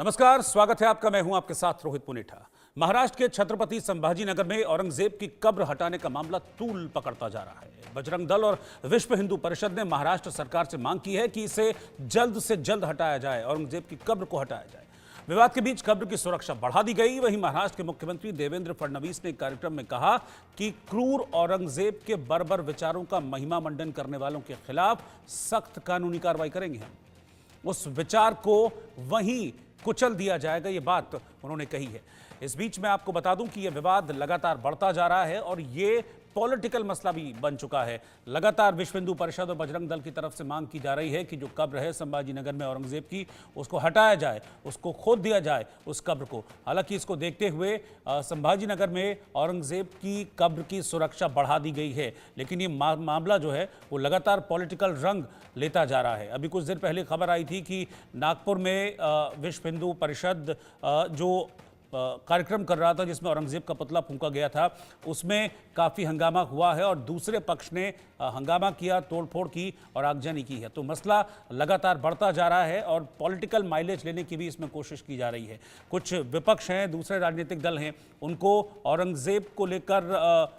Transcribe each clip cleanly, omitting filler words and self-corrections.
नमस्कार, स्वागत है आपका। मैं हूं आपके साथ रोहित पुनेठा। महाराष्ट्र के छत्रपति संभाजीनगर में औरंगजेब की कब्र हटाने का मामला तूल पकड़ता जा रहा है। बजरंग दल और विश्व हिंदू परिषद ने महाराष्ट्र सरकार से मांग की है कि इसे जल्द से जल्द हटाया जाए, औरंगजेब की कब्र को हटाया जाए। विवाद के बीच कब्र की सुरक्षा बढ़ा दी गई। वहीं महाराष्ट्र के मुख्यमंत्री देवेंद्र फडणवीस ने कार्यक्रम में कहा कि क्रूर औरंगजेब के बर्बर विचारों का महिमा मंडन करने वालों के खिलाफ सख्त कानूनी कार्रवाई करेंगे। हम उस विचार को वहीं कुचल दिया जाएगा, ये बात उन्होंने कही है। इस बीच मैं आपको बता दूं कि यह विवाद लगातार बढ़ता जा रहा है और ये पॉलिटिकल मसला भी बन चुका है। लगातार विश्व हिंदू परिषद और बजरंग दल की तरफ से मांग की जा रही है कि जो कब्र है संभाजीनगर में औरंगजेब की, उसको हटाया जाए, उसको खोद दिया जाए उस कब्र को। हालांकि इसको देखते हुए संभाजीनगर में औरंगजेब की कब्र की सुरक्षा बढ़ा दी गई है, लेकिन ये मामला जो है वो लगातार पॉलिटिकल रंग लेता जा रहा है। अभी कुछ देर पहले खबर आई थी कि नागपुर में विश्व हिंदू परिषद जो कार्यक्रम कर रहा था जिसमें औरंगजेब का पुतला फूंका गया था, उसमें काफ़ी हंगामा हुआ है और दूसरे पक्ष ने हंगामा किया, तोड़फोड़ की और आगजनी की है। तो मसला लगातार बढ़ता जा रहा है और पॉलिटिकल माइलेज लेने की भी इसमें कोशिश की जा रही है। कुछ विपक्ष हैं, दूसरे राजनीतिक दल हैं, उनको औरंगजेब को लेकर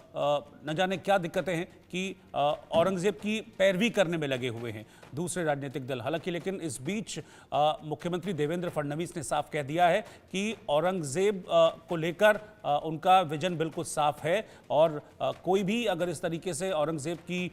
न जाने क्या दिक्कतें हैं कि औरंगजेब की पैरवी करने में लगे हुए हैं दूसरे राजनीतिक दल। हालांकि लेकिन इस बीच मुख्यमंत्री देवेंद्र फडणवीस ने साफ कह दिया है कि औरंगजेब को लेकर उनका विजन बिल्कुल साफ है और कोई भी अगर इस तरीके से औरंगजेब की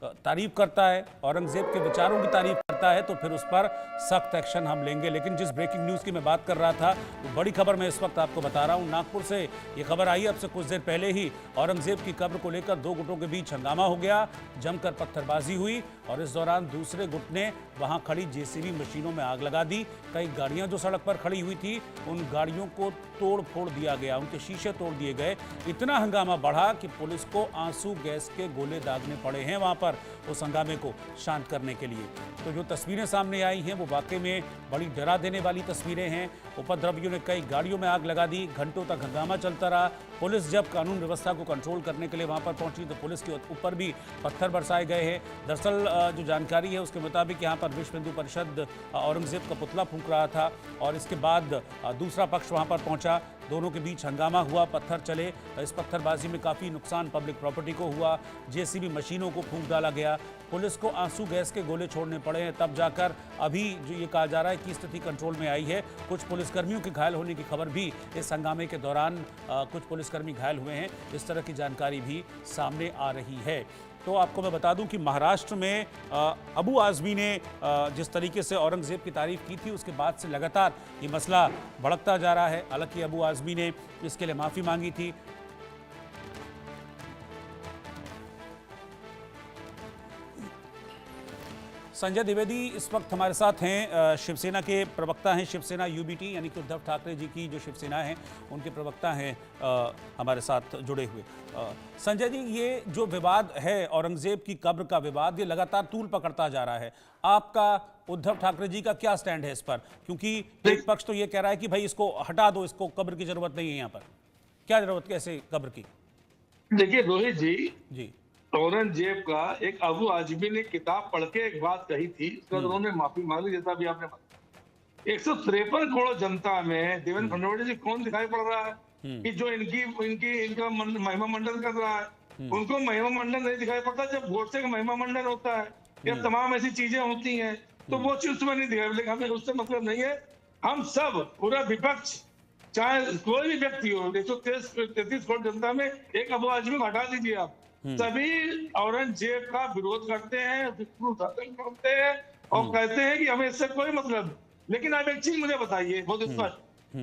तारीफ करता है, औरंगजेब के विचारों की तारीफ करता है, तो फिर उस पर सख्त एक्शन हम लेंगे। लेकिन जिस ब्रेकिंग न्यूज़ की मैं बात कर रहा था, वो बड़ी खबर मैं इस वक्त आपको बता रहा हूँ। नागपुर से ये खबर आई अब से कुछ देर पहले ही। औरंगजेब की कब्र को लेकर दो गुटों के बीच हंगामा हो गया, जमकर पत्थरबाजी हुई और इस दौरान दूसरे गुट ने वहां खड़ी जेसीबी मशीनों में आग लगा दी। कई गाड़ियां जो सड़क पर खड़ी हुई थी, उन गाड़ियों को तोड़ फोड़ दिया गया, उनके शीशे तोड़ दिए गए। इतना हंगामा बढ़ा कि पुलिस को आंसू गैस के गोले दागने पड़े हैं वहां पर उस हंगामे को शांत करने के लिए। तो जो तस्वीरें सामने आई हैं वो वाकई में बड़ी डरा देने वाली तस्वीरें हैं। उपद्रवियों ने कई गाड़ियों में आग लगा दी, घंटों तक हंगामा चलता रहा। पुलिस जब कानून व्यवस्था को कंट्रोल करने के लिए वहां पर पहुंची तो पुलिस के ऊपर भी पत्थर बरसाए गए हैं। दरअसल जो जानकारी है उसके मुताबिक यहाँ पर विश्व हिंदू परिषद औरंगजेब का पुतला फूंक रहा था और इसके बाद दूसरा पक्ष वहाँ पर पहुँचा। दोनों के बीच हंगामा हुआ, पत्थर चले। इस पत्थरबाजी में काफ़ी नुकसान पब्लिक प्रॉपर्टी को हुआ, जेसीबी मशीनों को फूंक डाला गया, पुलिस को आंसू गैस के गोले छोड़ने पड़े हैं। तब जाकर अभी जो ये कहा जा रहा है कि स्थिति कंट्रोल में आई है। कुछ पुलिसकर्मियों के घायल होने की खबर भी इस हंगामे के दौरान कुछ पुलिसकर्मी घायल हुए हैं, इस तरह की जानकारी भी सामने आ रही है। तो आपको मैं बता दूं कि महाराष्ट्र में अबू आज़मी ने जिस तरीके से औरंगजेब की तारीफ की थी, उसके बाद से लगातार ये मसला भड़कता जा रहा है। हालांकि अबू आज़मी ने इसके लिए माफ़ी मांगी थी। संजय द्विवेदी इस वक्त हमारे साथ हैं, शिवसेना के प्रवक्ता हैं, शिवसेना यूबीटी यानी कि उद्धव ठाकरे जी की जो शिवसेना है उनके प्रवक्ता हैं हमारे साथ जुड़े हुए। संजय जी, ये जो विवाद है औरंगजेब की कब्र का विवाद, ये लगातार तूल पकड़ता जा रहा है। आपका उद्धव ठाकरे जी का क्या स्टैंड है इस पर? क्योंकि एक पक्ष तो ये कह रहा है कि भाई इसको हटा दो, इसको कब्र की जरूरत नहीं है, यहाँ पर क्या जरूरत कैसे कब्र की? देखिए रोहित जी, औरंगजेब का एक अबू आजमी ने किताब पढ़ के एक बात कही थी, उसका उन्होंने माफी मांग ली, जैसा भी आपने बताया। 153 करोड़ जनता में देवेंद्र फडणवीस जी कौन दिखाई पड़ रहा है कि जो इनका महिमा मंडन कर रहा है? उनको महिमा मंडन नहीं दिखाई पड़ता। जब गोडसे का महिमा मंडन होता है या तमाम ऐसी चीजें होती हैं तो वो चीज उसमें नहीं दिखाई, लेकिन हमें उससे मतलब नहीं है। हम सब पूरा विपक्ष, चाहे कोई भी व्यक्ति हो, 133 करोड़ जनता में एक अबू आजमी को हटा दीजिए आप, सभी औरंगजेब का विरोध करते हैं, करते हैं और कहते हैं कि हमें इससे कोई मतलब नहीं। लेकिन आप एक चीज मुझे बताइए बहुत स्पष्ट,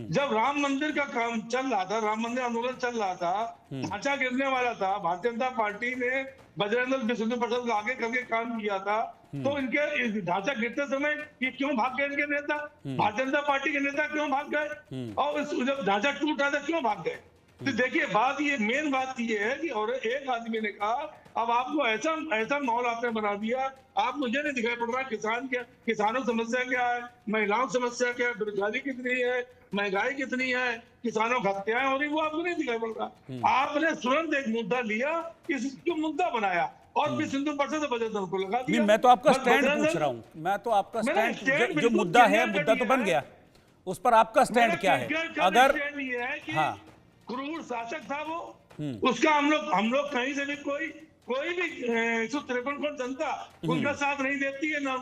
जब राम मंदिर का काम चल रहा था, राम मंदिर आंदोलन चल रहा था, ढांचा गिरने वाला था, भारतीय जनता पार्टी ने बजरंग दल विश्व हिंदू परिषद को आगे करके काम किया था, तो इनके ढांचा गिरते समय ये क्यों भाग गए? इनके नेता, भारतीय जनता पार्टी के नेता क्यों भाग गए? और जब ढांचा टूट रहा था क्यों भाग गए? तो देखिए बात ये, मेन बात ये है कि और एक आदमी ने कहा अब आपको ऐसा माहौल आपने बना दिया, आप मुझे नहीं दिखाई पड़ रहा किसानों की समस्या क्या है, महिलाओं की समस्या क्या है, बेरोजगारी कितनी है, महंगाई कितनी है, किसानों की हत्याएं हो रही, वो आपको नहीं दिखाई पड़ रहा। आपने तुरंत एक मुद्दा लिया, इसको मुद्दा बनाया और फिर सिंधु परिषद से बजट दल को लगा दिया। मैं तो आपका स्टैंड पूछ रहा हूँ, मैं तो आपका स्टैंड जो मुद्दा है, मुद्दा तो बन गया। उस पर आपका स्टैंड क्या है? अगर ये है कि हाँ क्रूर शासक था वो, उसका हम लोग कहीं से भी कोई भी 153 करोड़ जनता उनका साथ नहीं देती है, ना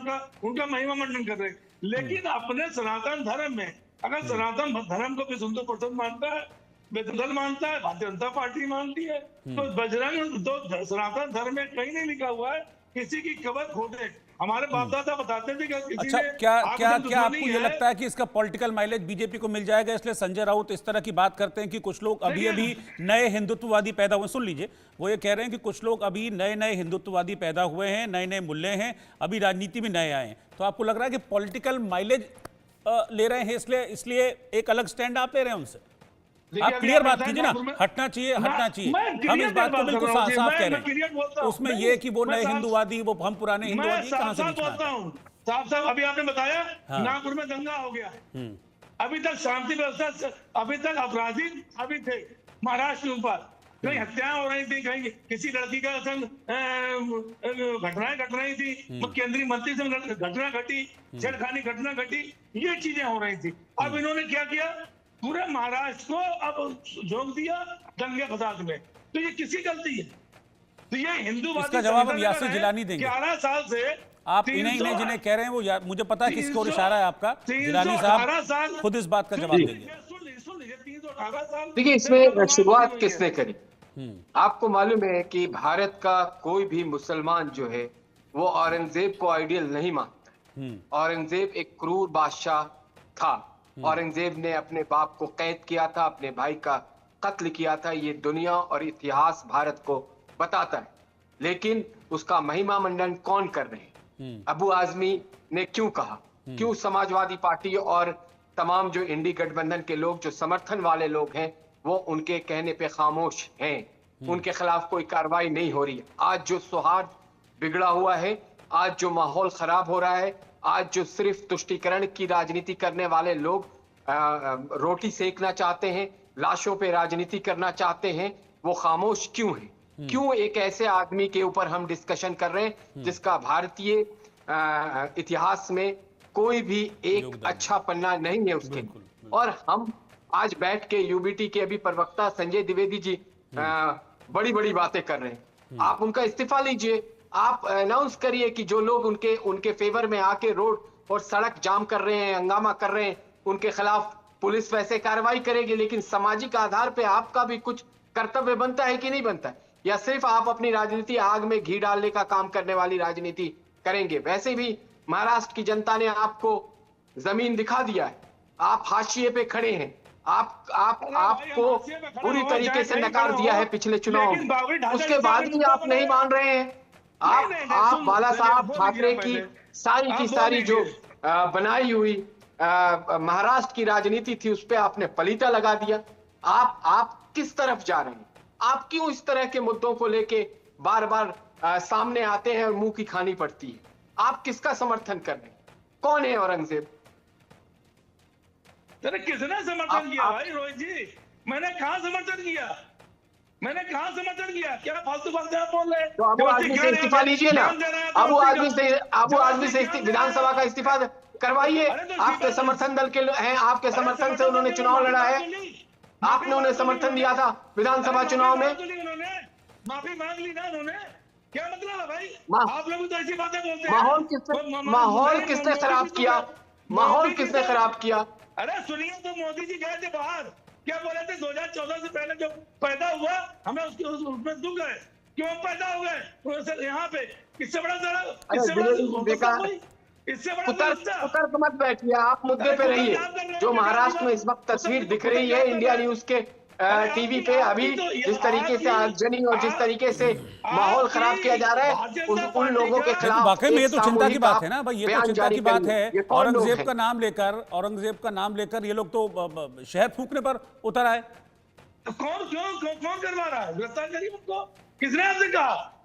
उनका महिमा मंडन कर रहे, लेकिन अपने सनातन धर्म में अगर सनातन धर्म को विश्व हिंदू परिषद मानता है, दल मानता है, भारतीय जनता पार्टी मानती है, तो बजरंग तो सनातन धर्म में कहीं नहीं लिखा हुआ है किसी की कबर खोदे। हमारे बाप दादा बताते थे कि किसी अच्छा, ने क्या क्या आपको क्या आपको दुश्मनी ये है। लगता है कि इसका पॉलिटिकल माइलेज बीजेपी को मिल जाएगा, इसलिए संजय राउत इस तरह की बात करते हैं कि कुछ लोग अभी अभी नए हिंदुत्ववादी पैदा हुए? सुन लीजिए, वो ये कह रहे हैं कि कुछ लोग अभी नए नए हिंदुत्ववादी पैदा हुए हैं, नए नए मूल्य हैं, अभी राजनीति में नए आए हैं। तो आपको लग रहा है कि पॉलिटिकल माइलेज ले रहे हैं, इसलिए एक अलग स्टैंड आप ले रहे हैं उनसे? आप क्लियर बात कीजिए ना, हटना चाहिए, हटना चाहिए। हम इस बात को बिल्कुल साफ कह रहे हैं। उसमें ये कि वो नए हिंदुवादी, वो हम पुराने हिंदुवादी कहां से बीच में आते हैं? साफ साफ अभी आपने बताया नागपुर में दंगा हो गया, अभी तक शांति व्यवस्था, अभी तक अपराधी अभी थे महाराष्ट्र के ऊपर, कहीं हत्याएं हो रही थी, कहीं किसी लड़की का घटनाएं घट रही थी, केंद्रीय मंत्री से घटना घटी, छेड़खानी घटना घटी, ये चीजें हो रही थी। अब इन्होंने क्या किया, पूरे महाराष्ट्र को अब झोंक दिया दंगे फसाद में। तो ये किसकी गलती है? तो ये हिंदूवादी इसका जवाब हम यासिर जिलानी देंगे। 11 साल से आप इन्हें जिन्हें कह रहे हैं वो मुझे पता है किसकी ओर इशारा है आपका। जिलानी साहब खुद इस बात का जवाब देंगे। देखिए, इसमें शुरुआत किसने करी? आपको मालूम है कि भारत का कोई भी मुसलमान जो है वो औरंगजेब को आइडियल नहीं मानता। औरंगजेब एक क्रूर बादशाह था। औरंगजेब ने अपने बाप को कैद किया था, अपने भाई का कत्ल किया था, ये दुनिया और इतिहास भारत को बताता है। लेकिन उसका महिमा मंडन कौन कर रहे हैं? अबू आजमी ने क्यों कहा? क्यों समाजवादी पार्टी और तमाम जो इंडी गठबंधन के लोग, जो समर्थन वाले लोग हैं, वो उनके कहने पे खामोश हैं? उनके खिलाफ कोई कार्रवाई नहीं हो रही है। आज जो सौहार्द बिगड़ा हुआ है, आज जो माहौल खराब हो रहा है, आज जो सिर्फ तुष्टीकरण की राजनीति करने वाले लोग रोटी सेकना चाहते हैं, लाशों पे राजनीति करना चाहते हैं, वो खामोश क्यों हैं? क्यों एक ऐसे आदमी के ऊपर हम डिस्कशन कर रहे हैं जिसका भारतीय इतिहास में कोई भी एक अच्छा पन्ना नहीं है उसके? और हम आज बैठ के यूबीटी के अभी प्रवक्ता संजय द्विवेदी जी बड़ी बड़ी बातें कर रहे हैं। आप उनका इस्तीफा लीजिए, आप अनाउंस करिए कि जो लोग उनके फेवर में आके रोड और सड़क जाम कर रहे हैं, हंगामा कर रहे हैं, उनके खिलाफ पुलिस वैसे कार्रवाई करेगी। लेकिन सामाजिक आधार पे आपका भी कुछ कर्तव्य बनता है कि नहीं बनता है? या सिर्फ आप अपनी राजनीति आग में घी डालने का काम करने वाली राजनीति करेंगे? वैसे भी महाराष्ट्र की जनता ने आपको जमीन दिखा दिया है, आप हाशिए पे खड़े हैं। आपको पूरी तरीके से नकार दिया है पिछले चुनाव में, उसके बाद भी आप नहीं मान रहे हैं। आप बाला साहब ठाकरे की सारी जो बनाई हुई महाराष्ट्र की राजनीति थी, उस पर आपने पलीता लगा दिया। आप किस तरफ जा रहे हैं? आप क्यों इस तरह के मुद्दों को लेके बार बार सामने आते हैं और मुंह की खानी पड़ती है? आप किसका समर्थन कर रहे हैं? कौन है औरंगजेब? किसने समर्थन किया भाई रोहित जी? मैंने कहां समर्थन किया? मैंने कहां समर्थन किया? क्या फालतू बातें आप बोल रहे हैं? तो अबू आजमी से इस्तीफा लीजिए ना। अबू आजमी से विधानसभा का इस्तीफा करवाइए। आपके समर्थन दल के हैं, आपके समर्थन से उन्होंने चुनाव लड़ा है, आपने उन्हें समर्थन दिया था विधानसभा चुनाव में। माफी मांग ली ना उन्होंने, क्या मतलब है भाई? आप लोग तो ऐसी बातें बोलते हैं। माहौल किसने खराब किया? माहौल किसने खराब किया? अरे सुनिए, तो मोदी जी गए थे बाहर, क्या बोले थे? 2014 से पहले जो पैदा हुआ हमें उसमें दुख है। क्यों पैदा हो गए यहाँ पे? इससे बड़ा उतर मत बैठिए, आप मुद्दे पे रहिए। जो महाराष्ट्र में इस वक्त तस्वीर दिख रही है इंडिया न्यूज के टीवी पे, अभी जिस तरीके से आगजनी और जिस तरीके से माहौल खराब किया जा रहा है, उन लोगों के खिलाफ वाकई में ये तो चिंता की बात है ना भाई, ये तो चिंता की बात है। औरंगजेब का नाम लेकर ये लोग तो शहर फूकने पर उतर आए। कौन करवा रहा है? गिरफ्तार करिए उनको। किसने आपसे कहा?